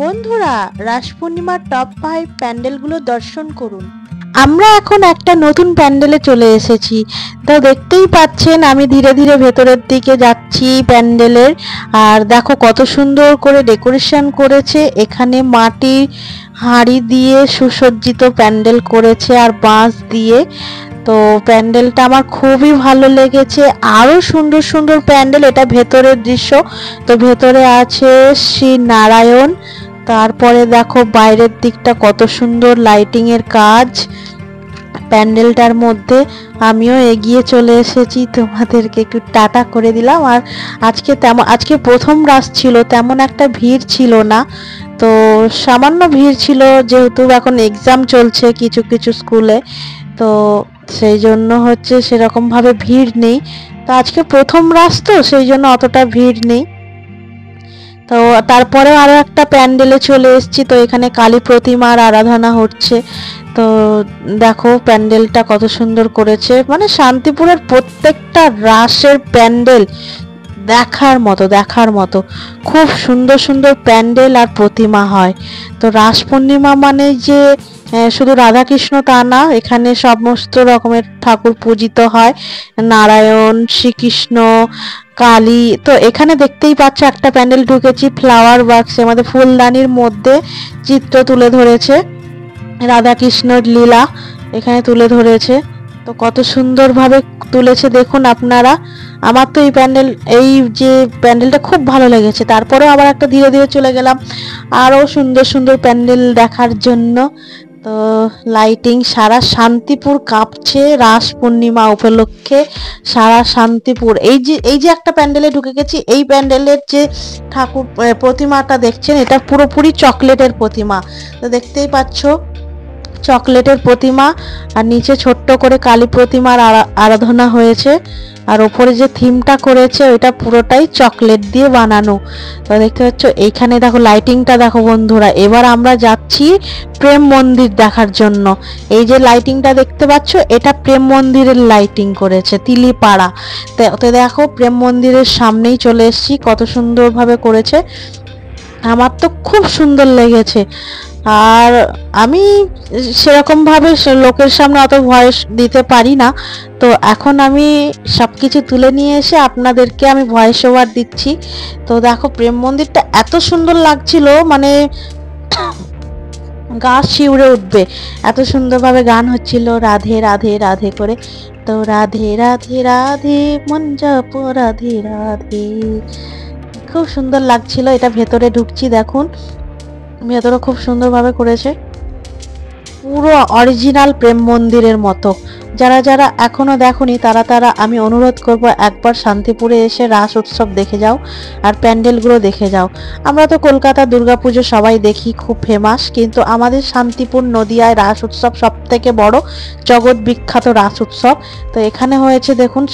বন্ধুরা, রাস পূর্ণিমার টপ 5 প্যান্ডেলগুলো দর্শন করুন। আমরা এখন একটা নতুন প্যান্ডেলে চলে এসেছি। তো দেখতেই পাচ্ছেন আমি ধীরে ধীরে ভেতরের দিকে যাচ্ছি প্যান্ডেলের। আর দেখো কত সুন্দর করে ডেকোরেশন করেছে। এখানে মাটির হাঁড়ি দিয়ে সুসজ্জিত প্যান্ডেল করেছে আর বাঁশ দিয়ে। তো প্যান্ডেলটা আমার খুবই ভালো লেগেছে। আরো সুন্দর সুন্দর প্যান্ডেল, এটা ভেতরের দৃশ্য। তো ভেতরে আছে শ্রী নারায়ণ। তারপরে দেখো বাইরের দিকটা কত সুন্দর লাইটিং এর কাজ প্যান্ডেলটার মধ্যে। আমিও এগিয়ে চলে এসেছি, তোমাদেরকে একটু টাটা করে দিলাম। আর আজকে প্রথম রাস ছিল, তেমন একটা ভিড় ছিল না। তো সামান্য ভিড় ছিল, যেহেতু এখন এক্সাম চলছে কিছু কিছু স্কুলে। তো সেই জন্য হচ্ছে সেরকম ভাবে ভিড় নেই। তো আজকে প্রথম রাস, তো সেই জন্য অতটা ভিড় নেই। তো তারপরেও আরো একটা প্যান্ডেলে চলে এসেছি। তো এখানে কালী প্রতিমার আরাধনা হচ্ছে। তো দেখো প্যান্ডেলটা কত সুন্দর করেছে। মানে শান্তিপুরের প্রত্যেকটা রাসের প্যান্ডেল দেখার মতো খুব সুন্দর সুন্দর প্যান্ডেল আর প্রতিমা হয়। তো রাস পূর্ণিমা মানে যে শুধু রাধাকৃষ্ণ তা না, এখানে সমস্ত রকমের ঠাকুর পূজিত হয়। নারায়ণ, শ্রীকৃষ্ণ, কালী। তো এখানে দেখতেই পাচ্ছ একটা প্যান্ডেল ঢুকেছি, ফ্লাওয়ার বাক্সে আমাদের ফুলদানির মধ্যে চিত্র তুলে ধরেছে, রাধাকৃষ্ণর লীলা এখানে তুলে ধরেছে। তো কত সুন্দরভাবে তুলেছে দেখুন আপনারা। আমার তো এই যে প্যান্ডেলটা খুব ভালো লেগেছে। তারপরেও আবার একটা ধীরে ধীরে চলে গেলাম আরো সুন্দর সুন্দর প্যান্ডেল দেখার জন্য। তো লাইটিং, সারা শান্তিপুর কাঁপছে রাস পূর্ণিমা উপলক্ষে। সারা শান্তিপুর এই যে একটা প্যান্ডেলে ঢুকে গেছি। এই প্যান্ডেলের যে ঠাকুর প্রতিমাটা দেখছেন, এটা পুরোপুরি চকলেটের প্রতিমা। তো দেখতেই পাচ্ছ চকলেটের প্রতিমা, আর নিচে ছোট্ট করে কালী প্রতিমার আরাধনা হয়েছে। আর ওপরে যে থিমটা করেছে ওইটা পুরোটাই চকলেট দিয়ে বানানো। তো দেখতে পাচ্ছ এইখানে দেখো লাইটিংটা দেখো বন্ধুরা। এবার আমরা যাচ্ছি প্রেম মন্দির দেখার জন্য। এই যে লাইটিংটা দেখতে পাচ্ছ, এটা প্রেম মন্দিরের লাইটিং করেছে তিলিপাড়া। তো দেখো প্রেম মন্দিরের সামনেই চলে এসেছি, কত সুন্দরভাবে করেছে। আমার তো খুব সুন্দর লেগেছে। আর আমি সেরকম ভাবে লোকের সামনে অত ভয়েস দিতে পারি না। তো এখন আমি সবকিছু তুলে নিয়ে এসে আপনাদেরকে আমি ভয়েস ওভার দিচ্ছি। তো দেখো প্রেম মন্দিরটা এত সুন্দর লাগছিল, মানে গা শিউরে উঠবে, এত সুন্দরভাবে গান হচ্ছিল রাধে রাধে রাধে করে। তো রাধে রাধে রাধে মন জপ রাধে রাধে, খুব সুন্দর লাগছিল। এটা ভেতরে ঢুকছি, দেখুন ভেতরে খুব সুন্দরভাবে করেছে, পুরো অরিজিনাল প্রেম মন্দিরের মতো। যারা যারা এখনো দেখোনি তারা আমি অনুরোধ করব একবার শান্তিপুরে এসে রাস উৎসব দেখে যাও আর প্যান্ডেলগুলো দেখে যাও। আমরা তো কলকাতা দুর্গাপুজো সবাই দেখি, খুব ফেমাস, কিন্তু আমাদের শান্তিপুর নদিয়ায় রাস উৎসব সব থেকে বড়, জগৎ বিখ্যাত রাস উৎসব। তো এখানে হয়েছে দেখুন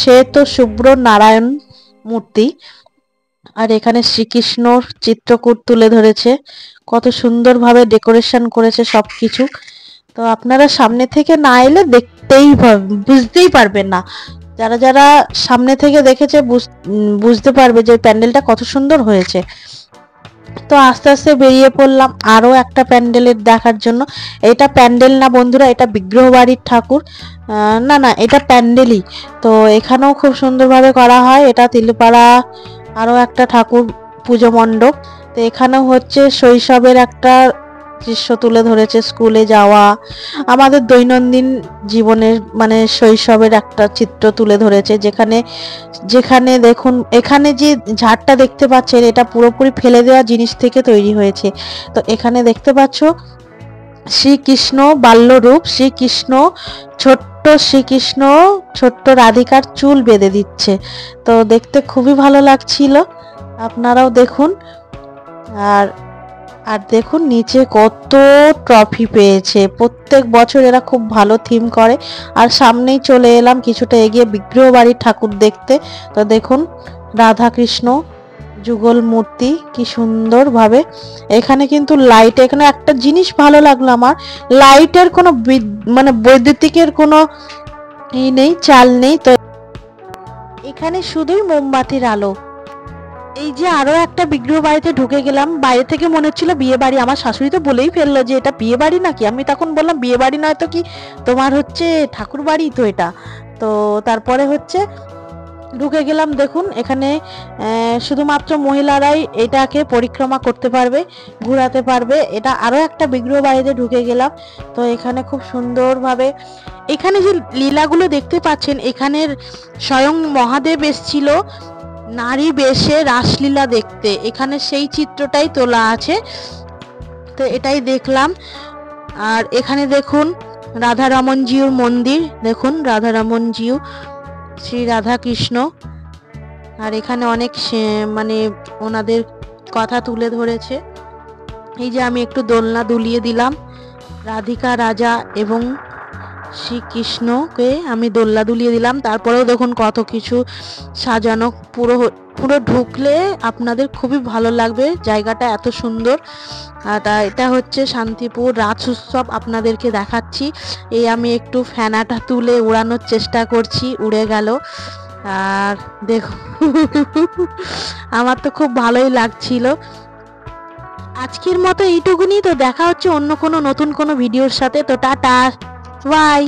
শ্বেত শুভ্র নারায়ণ মূর্তি, আর এখানে শ্রীকৃষ্ণর চিত্রকূট তুলে ধরেছে। কত সুন্দরভাবে ডেকোরেশন করেছে সবকিছু। তো আপনারা সামনে থেকে না এলে বুঝতেই পারবেন না। যারা যারা সামনে থেকে দেখেছে বুঝতে পারবে যে প্যান্ডেলটা কত সুন্দর হয়েছে। তো আস্তে আস্তে বেরিয়ে পড়লাম আরো একটা প্যান্ডেলের দেখার জন্য। এটা প্যান্ডেল না বন্ধুরা, এটা বিগ্রহ বাড়ির ঠাকুর। না না, এটা প্যান্ডেলই। তো এখানেও খুব সুন্দরভাবে করা হয়। এটা তিলপাড়া আরো একটা ঠাকুর পুজো মণ্ডপ। তো এখানেও হচ্ছে শৈশবের একটা দৃশ্য তুলে ধরেছে, স্কুলে যাওয়া, আমাদের দৈনন্দিন জীবনের মানে শৈশবের একটা চিত্র তুলে ধরেছে। যেখানে যেখানে দেখুন এখানে যে ঝাড়টা দেখতে পাচ্ছেন, এটা পুরোপুরি ফেলে দেওয়া জিনিস থেকে তৈরি হয়েছে। তো এখানে দেখতে পাচ্ছ শ্রীকৃষ্ণ বাল্যরূপ, শ্রীকৃষ্ণ ছোট্ট রাধিকার চুল বেঁধে দিচ্ছে। তো দেখতে খুবই ভালো লাগছিল, আপনারাও দেখুন। আর আর দেখুন নিচে কত ট্রফি পেয়েছে। প্রত্যেক বছর এরা খুব ভালো থিম করে। আর সামনেই চলে এলাম কিছুটা এগিয়ে বিগ্রহ বাড়ির ঠাকুর দেখতে। তো দেখুন রাধা কৃষ্ণ যুগল মূর্তি, কি সুন্দর ভাবে। এখানে কিন্তু লাইট, এখানে একটা জিনিস ভালো লাগলো আমার, লাইটের কোনো মানে বৈদ্যুতিকের কোনো নেই, চাল নেই। তো এখানে শুধুই মোমবাতির আলো। এই যে আরো একটা বিগ্রহ বাড়িতে ঢুকে গেলাম, বাইরে থেকে মনে হচ্ছিল বিয়ে বাড়ি। আমার শাশুড়ি তো বলেই ফেললো যে এটা বিয়ে বাড়ি নাকি। আমি তখন বললাম বিয়ে বাড়ি নয় তো কি, তোমার হচ্ছে ঠাকুর বাড়ি তো এটা। তো তারপরে হচ্ছে ঢুকে গেলাম। দেখুন এখানে শুধুমাত্র মহিলারাই এটাকে পরিক্রমা করতে পারবে, ঘোরাতে পারবে। এটা আরো একটা বিগ্রহ বাড়িতে ঢুকে গেলাম। তো এখানে খুব সুন্দরভাবে এখানে যে লীলাগুলো দেখতে পাচ্ছেন, এখানের স্বয়ং মহাদেব এসেছিল নারী বেশে রাসলীলা দেখতে, এখানে সেই চিত্রটাই তোলা আছে। তো এটাই দেখলাম। আর এখানে দেখুন রাধারমনজিউর মন্দির, দেখুন রাধারমনজিউ, শ্রী রাধা কৃষ্ণ। আর এখানে অনেক মানে ওনাদের কথা তুলে ধরেছে। এই যে আমি একটু দোলনা দুলিয়ে দিলাম, রাধিকা রাজা এবং শ্রীকৃষ্ণকে আমি দোলনা দুলিয়ে দিলাম। তারপরেও দেখুন কত কিছু সাজানো, পুরো পুরো ঢুকলে আপনাদের খুবই ভালো লাগবে, জায়গাটা এত সুন্দর। আর এটা হচ্ছে শান্তিপুর রাস উৎসব, আপনাদেরকে দেখাচ্ছি। এই আমি একটু ফ্যানাটা তুলে উড়ানোর চেষ্টা করছি, উড়ে গেল। আর দেখো আমার তো খুব ভালোই লাগছিল। আজকের মতো এইটুকুনি। তো দেখা হচ্ছে অন্য কোনো নতুন কোনো ভিডিওর সাথে। তো টাটা, বাই।